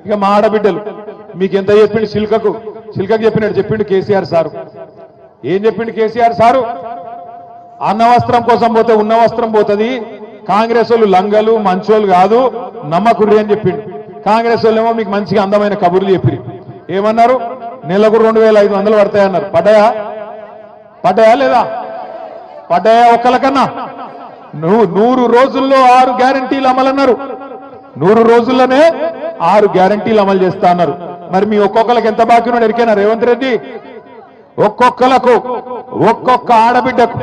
ఇక మా ఆడబిడ్డలు మీకు ఎంత చెప్పిండు చిల్కకు చెప్పినట్టు చెప్పిండు కేసీఆర్ సారు. ఏం చెప్పిండు కేసీఆర్ సారు? అన్న వస్త్రం కోసం పోతే ఉన్న వస్త్రం పోతుంది, కాంగ్రెస్ వాళ్ళు లంగలు మంచోళ్ళు కాదు నమ్మకుర్రి అని చెప్పిండు. కాంగ్రెస్ వాళ్ళు ఏమో మీకు మంచిగా అందమైన కబుర్లు చెప్పిరి. ఏమన్నారు? నెలకు 2500 పడతాయన్నారు. పడ్డాయా లేదా? పడ్డాయా? ఒక్కలకన్నా 100 రోజుల్లో 6 గ్యారంటీలు అమలన్నారు. 100 రోజుల్లోనే 6 గ్యారంటీలు అమలు చేస్తా అన్నారు. మరి మీ ఒక్కొక్కరికి ఎంత బాకీ ఉన్నాడు ఎరికేనా రేవంత్ రెడ్డి? ఒక్కొక్క ఆడబిడ్డకు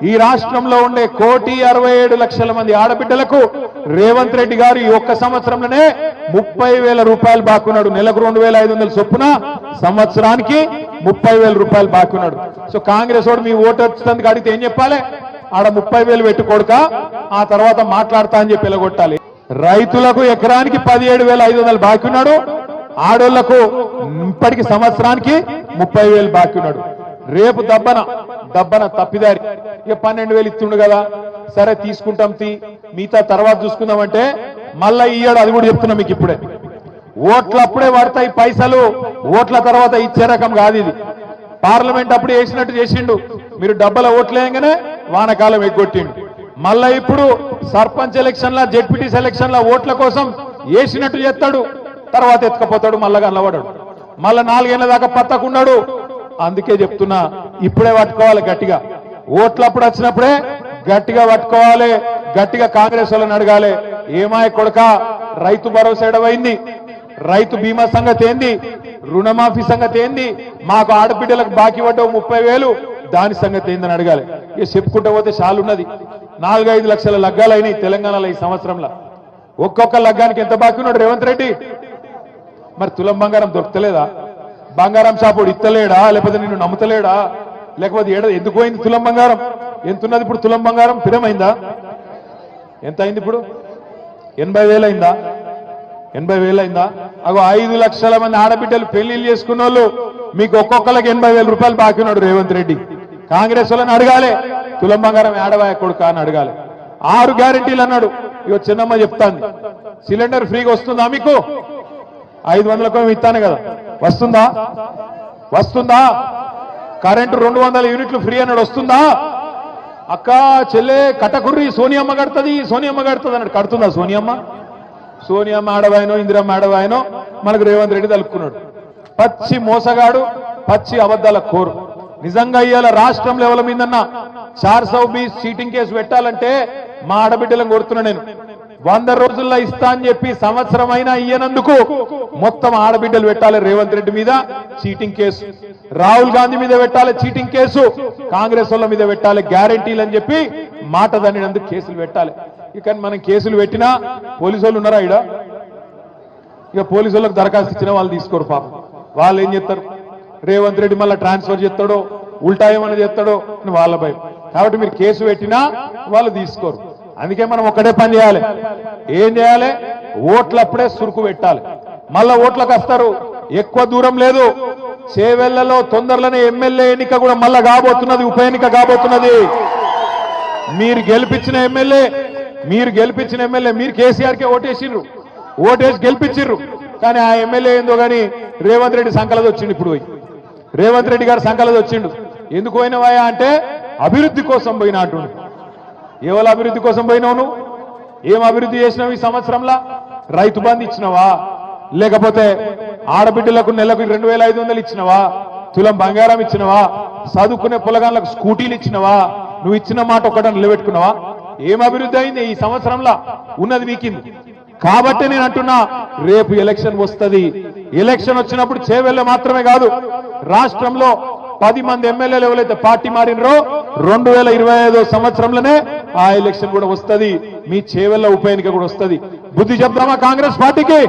ఈ రాష్ట్రంలో ఉండే 1,67,00,000 మంది ఆడబిడ్డలకు రేవంత్ రెడ్డి గారు ఈ ఒక్క సంవత్సరంలోనే 30,000 రూపాయలు బాకున్నాడు. నెలకు 2,500 చొప్పున, సంవత్సరానికి 30,000 రూపాయలు బాకున్నాడు. సో కాంగ్రెస్ వాడు మీ ఓటు వచ్చినందుకు అడిగితే ఏం చెప్పాలి? ఆడ 30,000 పెట్టుకోడుక ఆ తర్వాత మాట్లాడతా అని చెప్పి ఎలగొట్టాలి. రైతులకు ఎకరానికి 17,500 బాకీ ఉన్నాడు. ఆడోళ్లకు ఇప్పటికి సంవత్సరానికి 30,000 బాకీ ఉన్నాడు. రేపు దబ్బన తప్పిదారి ఇక 12,000 ఇస్తుండు కదా, సరే తీసుకుంటాం మిగతా తర్వాత చూసుకుందామంటే మళ్ళా ఇయ్యాడు. అది కూడా చెప్తున్నా మీకు ఇప్పుడే. ఓట్లు అప్పుడే పడతాయి పైసలు, ఓట్ల తర్వాత ఇచ్చే రకం కాదు ఇది. పార్లమెంట్ అప్పుడు వేసినట్టు చేసిండు, మీరు డబ్బల ఓట్లేయంగానే వానకాలం ఎగ్గొట్టిండు. మళ్ళా ఇప్పుడు సర్పంచ్ ఎలక్షన్ల జెడ్పీటీ సెలక్షన్ల ఓట్ల కోసం వేసినట్టు చేస్తాడు, తర్వాత ఎత్తుకపోతాడు, మళ్ళా కనబడాడు, మళ్ళా 4 ఏళ్ల దాకా పత్తకున్నాడు. అందుకే చెప్తున్నా ఇప్పుడే పట్టుకోవాలి గట్టిగా. ఓట్లప్పుడు వచ్చినప్పుడే గట్టిగా పట్టుకోవాలి, గట్టిగా కాంగ్రెస్ వాళ్ళని అడగాలి. ఏమాయ కొడక రైతు భరోసా ఎడవైంది, రైతు బీమా సంగతి ఏంది, రుణమాఫీ సంగతి ఏంది, మాకు ఆడబిడ్డలకు బాకీ పడ్డవు 30,000 దాని సంగతి ఏందని అడగాలి. ఇక చెప్పుకుంటూ పోతే చాలున్నది. 4-5 లక్షల లగ్గాలైనాయి తెలంగాణలో ఈ సంవత్సరంలో. ఒక్కొక్క లగ్గానికి ఎంత బాకీ ఉన్నాడు రేవంత్ రెడ్డి? మరి తులం బంగారం దొరకలేదా? బంగారం షాపుడు ఇత్తలేడా? లేకపోతే నిన్ను నమ్ముతలేడా? లేకపోతే ఎందుకు పోయింది తులం బంగారం? ఎంతున్నది ఇప్పుడు తులం బంగారం? స్థిరమైందా? ఎంత అయింది ఇప్పుడు? 80,000 అయిందా? 80,000 అయిందా? అగో 5 లక్షల మంది ఆడబిడ్డలు పెళ్లిళ్ళు చేసుకున్న వాళ్ళు మీకు ఒక్కొక్కరికి 80,000 రూపాయలు బాకీ ఉన్నాడు రేవంత్ రెడ్డి. కాంగ్రెస్ వాళ్ళని అడగాలి, తులం బంగారం ఏడవాయ కొడుకా అని అడగాలి. 6 గ్యారెంటీలు అన్నాడు. ఇగో చిన్నమ్మ చెప్తాంది, సిలిండర్ ఫ్రీగా వస్తుందా మీకు? 500కు ఇస్తాను కదా, వస్తుందా? కరెంటు 200 యూనిట్లు ఫ్రీ అన్నాడు, వస్తుందా? అక్క చెల్లె కటకుర్రి సోనియమ్మ కడుతుంది అన్నాడు. కడుతుందా సోనియమ్మ ఆడవాయనో ఇందిరమ్మ ఆడవాయనో మనకు రేవంత్ రెడ్డి తలుపుకున్నాడు. పచ్చి మోసగాడు, పచ్చి అబద్ధాల కోరు. నిజంగా ఇవాళ రాష్ట్రం లెవెల్ మీదన్నా 420 చీటింగ్ కేసు పెట్టాలంటే మా ఆడబిడ్డలను కోరుతున్నా నేను. 100 రోజుల్లో ఇస్తా అని చెప్పి సంవత్సరం అయినా ఇయ్యనందుకు మొత్తం ఆడబిడ్డలు పెట్టాలి రేవంత్ రెడ్డి మీద చీటింగ్ కేసు, రాహుల్ గాంధీ మీద పెట్టాలి చీటింగ్ కేసు, కాంగ్రెస్ వాళ్ళ మీద పెట్టాలి గ్యారెంటీలు అని చెప్పి మాట దన్నినందుకు కేసులు పెట్టాలి. ఇక మనం కేసులు పెట్టినా పోలీసు వాళ్ళు ఉన్నారా ఇడ? ఇక పోలీసు వాళ్ళకి దరఖాస్తు ఇచ్చినా వాళ్ళు తీసుకోరు పాపం. వాళ్ళు ఏం చేస్తారు? రేవంత్ రెడ్డి మళ్ళీ ట్రాన్స్ఫర్ చేస్తాడో ఉల్టా ఏమన్నా చేస్తాడో అని వాళ్ళ భయం. కాబట్టి మీరు కేసు పెట్టినా వాళ్ళు తీసుకోరు. అందుకే మనం ఒక్కటే పని చేయాలి. ఏం చేయాలి? ఓట్లప్పుడే సురుకు పెట్టాలి. మళ్ళా ఓట్లకు వస్తారు, ఎక్కువ దూరం లేదు. చేవెళ్లలో తొందరలోనే ఎమ్మెల్యే ఎన్నిక కూడా మళ్ళా కాబోతున్నది, ఉప ఎన్నిక కాబోతున్నది. మీరు గెలిపించిన ఎమ్మెల్యే మీరు కేసీఆర్కే ఓటేసిర్రు, ఓటేసి గెలిపించిర్రు. కానీ ఆ ఎమ్మెల్యే ఏందో కానీ రేవంత్ రెడ్డి సంకలది వచ్చిండు. ఇప్పుడు పోయి రేవంత్ రెడ్డి గారు సంకలది వచ్చిండు. ఎందుకు పోయినవాయా అంటే అభివృద్ధి కోసం పోయినా అంటుండు. ఎవరు అభివృద్ధి కోసం పోయినావు నువ్వు? ఏం అభివృద్ధి చేసినావు ఈ సంవత్సరంలో? రైతు బంధు ఇచ్చినవా? లేకపోతే ఆడబిడ్డలకు నెలకు 2,500 ఇచ్చినవా? తులం బంగారం ఇచ్చినవా? చదువుకునే పొలగాళ్ళకు స్కూటీలు ఇచ్చినవా? నువ్వు ఇచ్చిన మాట ఒకటి నిలబెట్టుకున్నావా? ఏం అభివృద్ధి అయింది ఈ సంవత్సరంలో? ఉన్నది వీకింది. కాబట్టి నేను అంటున్నా, రేపు ఎలక్షన్ వస్తుంది. ఎలక్షన్ వచ్చినప్పుడు చేవెళ్ళ మాత్రమే కాదు, రాష్ట్రంలో 10 మంది ఎమ్మెల్యేలు ఎవరైతే పార్టీ మారినరో 2025 సంవత్సరంలోనే ఆ ఎలక్షన్ కూడా వస్తుంది. మీ చేవెళ్ళ ఉప ఎన్నిక కూడా వస్తుంది. బుద్ధి చెప్దామా కాంగ్రెస్ పార్టీకి?